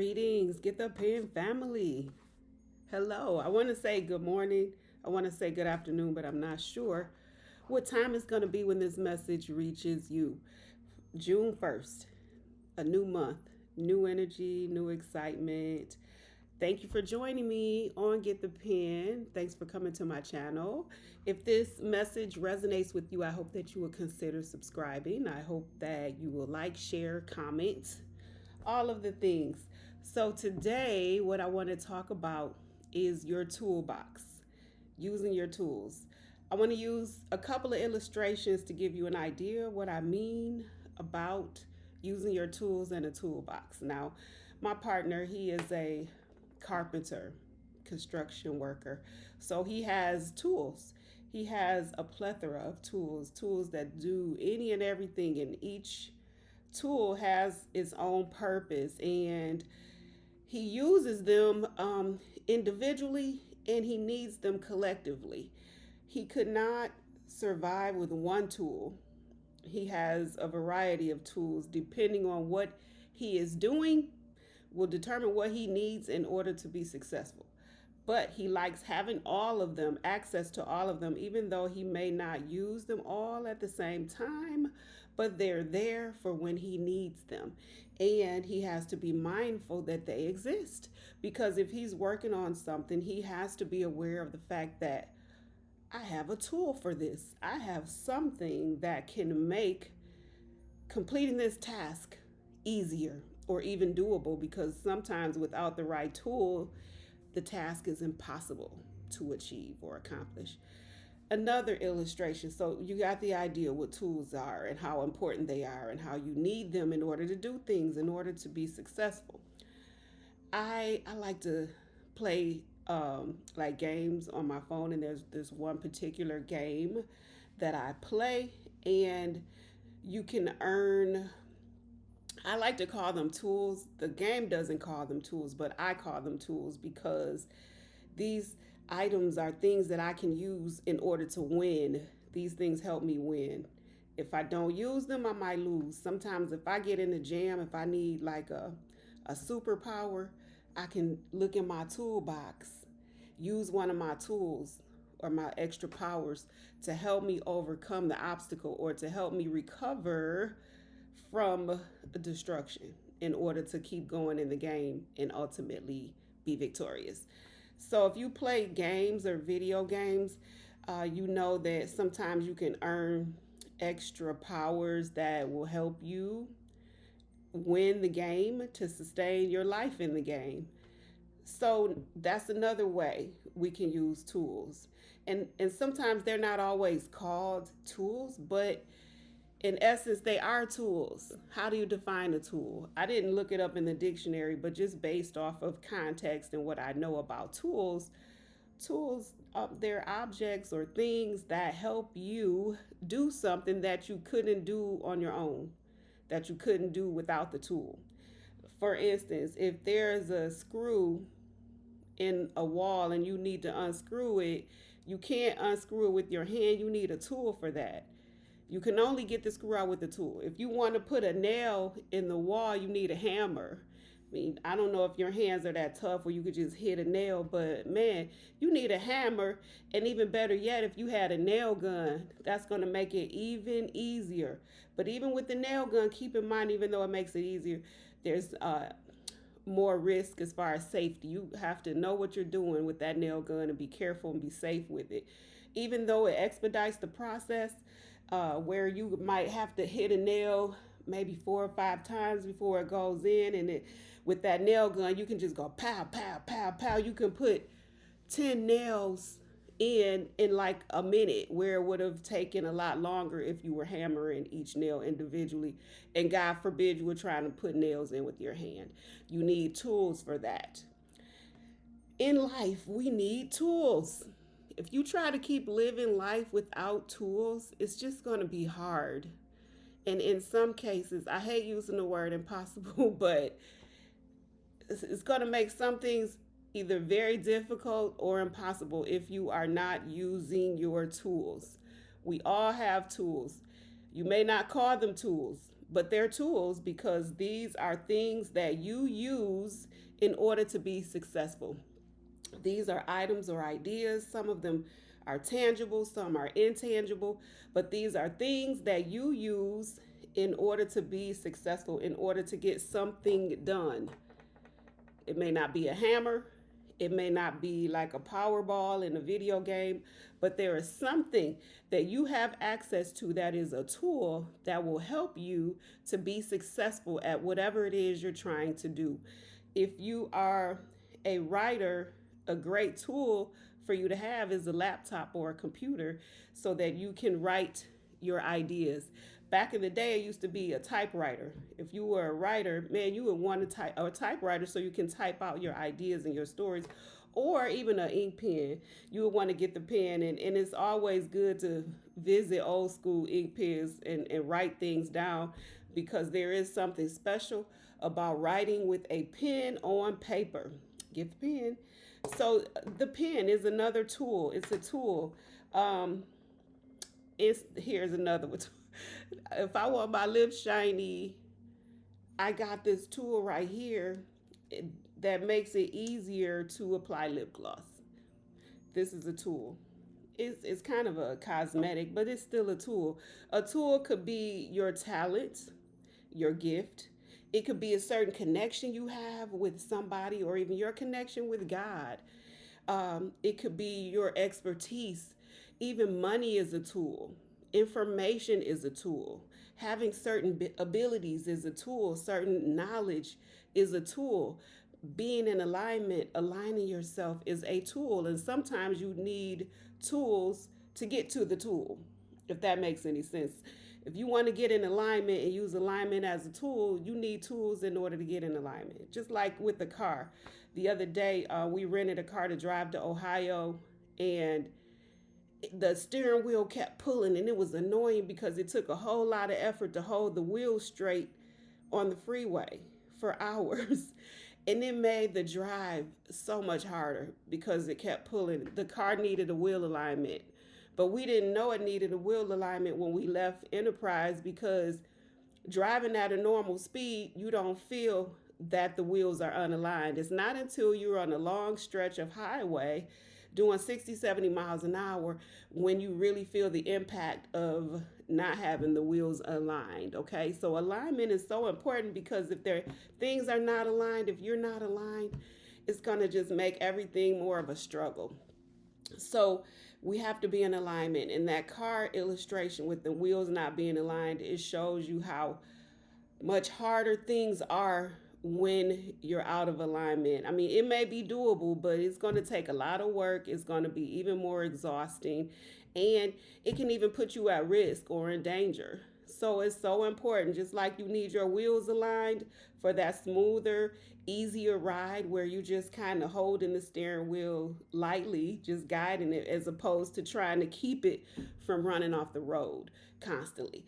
Greetings, Get the Pen family. Hello. I want to say good morning. I want to say good afternoon, but I'm not sure what time it's going to be when this message reaches you. June 1st, a new month, new energy, new excitement. Thank you for joining me on Get the Pen. Thanks for coming to my channel. If this message resonates with you, I hope that you will consider subscribing. I hope that you will like, share, comment, all of the things. So, today, what I want to talk about is your toolbox, using your tools. I want to use a couple of illustrations to give you an idea what I mean about using your tools in a toolbox. Now, my partner, he is a carpenter, construction worker, so he has tools. He has a plethora of tools that do any and everything, and each tool has its own purpose, and he uses them individually, and he needs them collectively. He could not survive with one tool. He has a variety of tools depending on what he is doing will determine what he needs in order to be successful. But he likes having all of them, access to all of them, even though he may not use them all at the same time, but they're there for when he needs them. And he has to be mindful that they exist, because if he's working on something, he has to be aware of the fact that I have a tool for this. I have something that can make completing this task easier or even doable, because sometimes without the right tool, the task is impossible to achieve or accomplish. Another illustration, so you got the idea what tools are and how important they are and how you need them in order to do things, in order to be successful. I like to play like games on my phone, and there's this one particular game that I play, and you can earn, I like to call them tools. The game doesn't call them tools, but I call them tools because these items are things that I can use in order to win. These things help me win. If I don't use them, I might lose. Sometimes if I get in a jam, if I need like a superpower, I can look in my toolbox, use one of my tools or my extra powers to help me overcome the obstacle or to help me recover from destruction in order to keep going in the game and ultimately be victorious. So if you play games or video games, you know that sometimes you can earn extra powers that will help you win the game, to sustain your life in the game. So that's another way we can use tools. And sometimes they're not always called tools, but in essence, they are tools. How do you define a tool? I didn't look it up in the dictionary, but just based off of context and what I know about tools, they're objects or things that help you do something that you couldn't do on your own, that you couldn't do without the tool. For instance, if there's a screw in a wall and you need to unscrew it, you can't unscrew it with your hand. You need a tool for that. You can only get the screw out with the tool. If you want to put a nail in the wall, you need a hammer. I mean, I don't know if your hands are that tough where you could just hit a nail, but man, you need a hammer. And even better yet, if you had a nail gun, that's going to make it even easier. But even with the nail gun, keep in mind, even though it makes it easier, there's more risk as far as safety. You have to know what you're doing with that nail gun and be careful and be safe with it. Even though it expedites the process, where you might have to hit a nail maybe 4 or 5 times before it goes in, and with that nail gun you can just go pow pow pow pow. You can put 10 nails in like a minute, where it would have taken a lot longer if you were hammering each nail individually, and God forbid you were trying to put nails in with your hand. You need tools for that. In life, we need tools. If you try to keep living life without tools, it's just going to be hard. And in some cases, I hate using the word impossible, but it's going to make some things either very difficult or impossible if you are not using your tools. We all have tools. You may not call them tools, but they're tools because these are things that you use in order to be successful. These are items or ideas. Some of them are tangible, some are intangible, but these are things that you use in order to be successful, in order to get something done. It may not be a hammer, it may not be like a power ball in a video game, but there is something that you have access to that is a tool that will help you to be successful at whatever it is you're trying to do. If you are a writer, a great tool for you to have is a laptop or a computer so that you can write your ideas. Back in the day, it used to be a typewriter. If you were a writer, man, you would want a typewriter so you can type out your ideas and your stories, or even an ink pen. You would want to get the pen, and it's always good to visit old school ink pens and write things down because there is something special about writing with a pen on paper. Get the pen. So the pen is another tool. It's a tool. Um, it's here's another one. If I want my lips shiny, I got this tool right here that makes it easier to apply lip gloss. This is a tool. It's kind of a cosmetic, but it's still a tool. A tool could be your talent, your gift. It could be a certain connection you have with somebody, or even your connection with God. It could be your expertise. Even money is a tool. Information is a tool. Having certain abilities is a tool. Certain knowledge is a tool. Being in alignment, aligning yourself is a tool. And sometimes you need tools to get to the tool, if that makes any sense. If you want to get in alignment and use alignment as a tool, you need tools in order to get in alignment. Just like with the car. The other day, we rented a car to drive to Ohio, and the steering wheel kept pulling, and it was annoying because it took a whole lot of effort to hold the wheel straight on the freeway for hours. And it made the drive so much harder because it kept pulling. The car needed a wheel alignment, but we didn't know it needed a wheel alignment when we left Enterprise because driving at a normal speed, you don't feel that the wheels are unaligned. It's not until you're on a long stretch of highway doing 60, 70 miles an hour when you really feel the impact of not having the wheels aligned. Okay, so alignment is so important because if things are not aligned, if you're not aligned, it's going to just make everything more of a struggle. So we have to be in alignment. In that car illustration with the wheels not being aligned, it shows you how much harder things are when you're out of alignment. I mean, it may be doable, but it's going to take a lot of work. It's going to be even more exhausting, and it can even put you at risk or in danger. So it's so important, just like you need your wheels aligned for that smoother, easier ride where you just kind of holding the steering wheel lightly, just guiding it as opposed to trying to keep it from running off the road constantly.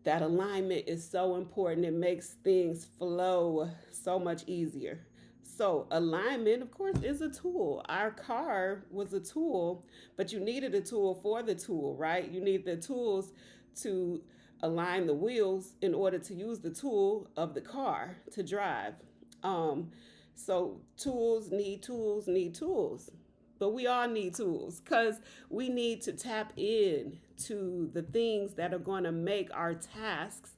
That alignment is so important. It makes things flow so much easier. So, alignment, of course, is a tool. Our car was a tool, but you needed a tool for the tool, right? You need the tools to align the wheels in order to use the tool of the car to drive. Um, so, tools need tools. But we all need tools because we need to tap in to the things that are going to make our tasks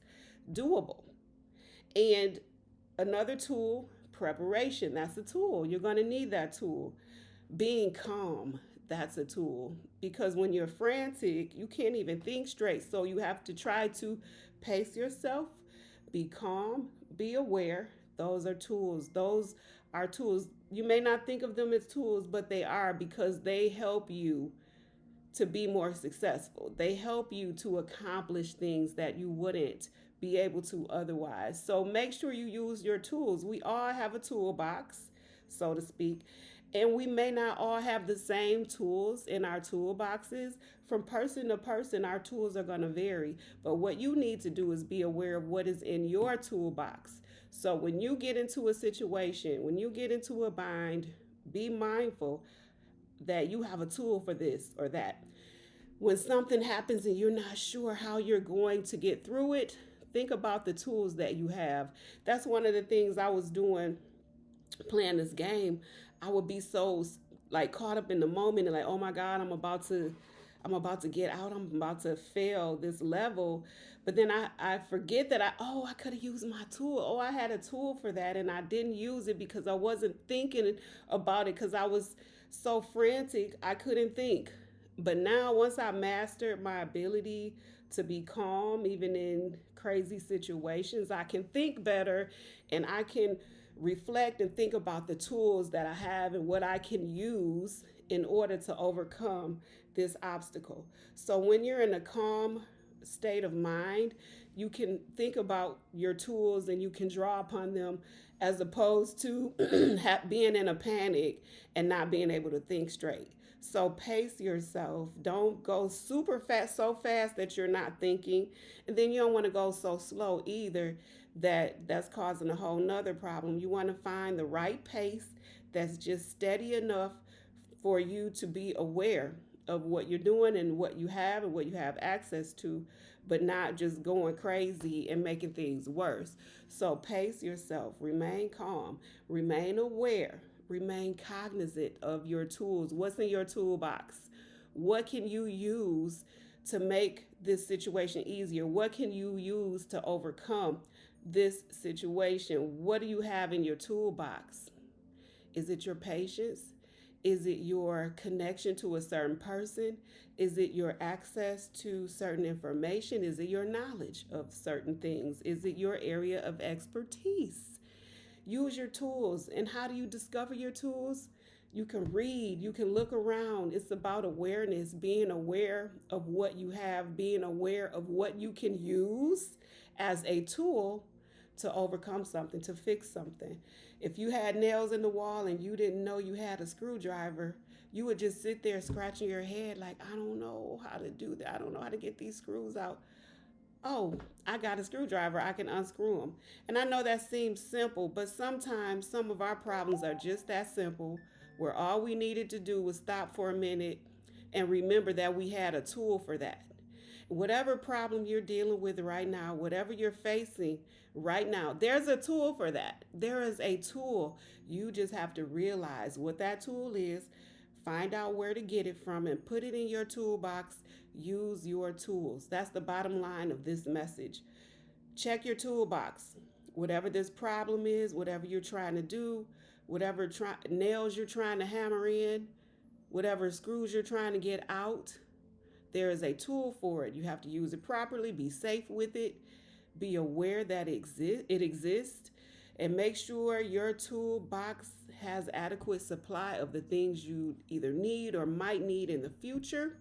doable. And another tool, preparation, that's a tool. You're going to need that tool. Being calm, that's a tool. Because when you're frantic, you can't even think straight. So you have to try to pace yourself, be calm, be aware. Those are tools. Those are tools. You may not think of them as tools, but they are because they help you to be more successful. They help you to accomplish things that you wouldn't be able to otherwise. So make sure you use your tools. We all have a toolbox, so to speak, and we may not all have the same tools in our toolboxes. From person to person, our tools are going to vary. But what you need to do is be aware of what is in your toolbox. So when you get into a situation, when you get into a bind, be mindful that you have a tool for this or that. When something happens and you're not sure how you're going to get through it, Think about the tools that you have. That's one of the things I was doing playing this game. I would be so like caught up in the moment and like, oh my God, I'm about to get out. I'm about to fail this level. But then I forget that I could have used my tool. Oh, I had a tool for that and I didn't use it because I wasn't thinking about it because I was so frantic I couldn't think. But now once I mastered my ability to be calm even in crazy situations, I can think better and I can reflect and think about the tools that I have and what I can use in order to overcome this obstacle. So when you're in a calm state of mind, you can think about your tools and you can draw upon them as opposed to being in a panic and not being able to think straight. So pace yourself. Don't go super fast, so fast that you're not thinking. And then you don't want to go so slow either that's causing a whole nother problem. You want to find the right pace that's just steady enough for you to be aware of what you're doing and what you have and what you have access to, but not just going crazy and making things worse. So pace yourself, remain calm, remain aware, remain cognizant of your tools. What's in your toolbox? What can you use to make this situation easier? What can you use to overcome this situation? What do you have in your toolbox? Is it your patience? Is it your connection to a certain person? Is it your access to certain information? Is it your knowledge of certain things? Is it your area of expertise? Use your tools. And how do you discover your tools? You can read, you can look around. It's about awareness, being aware of what you have, being aware of what you can use as a tool to overcome something, to fix something. If you had nails in the wall and you didn't know you had a screwdriver, you would just sit there scratching your head like, I don't know how to do that. I don't know how to get these screws out. Oh, I got a screwdriver. I can unscrew them. And I know that seems simple, but sometimes some of our problems are just that simple, where all we needed to do was stop for a minute and remember that we had a tool for that. Whatever problem you're dealing with right now, whatever you're facing right now, there's a tool for that. There is a tool. You just have to realize what that tool is, find out where to get it from, and put it in your toolbox. Use your tools. That's the bottom line of this message. Check your toolbox. Whatever this problem is, whatever you're trying to do, whatever nails you're trying to hammer in, whatever screws you're trying to get out, there is a tool for it. You have to use it properly, be safe with it, be aware that it exists, and make sure your toolbox has adequate supply of the things you either need or might need in the future.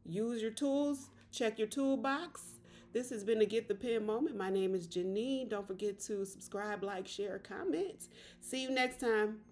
Use your tools, check your toolbox. This has been a Get the Pen moment. My name is Janine. Don't forget to subscribe, like, share, comment. See you next time.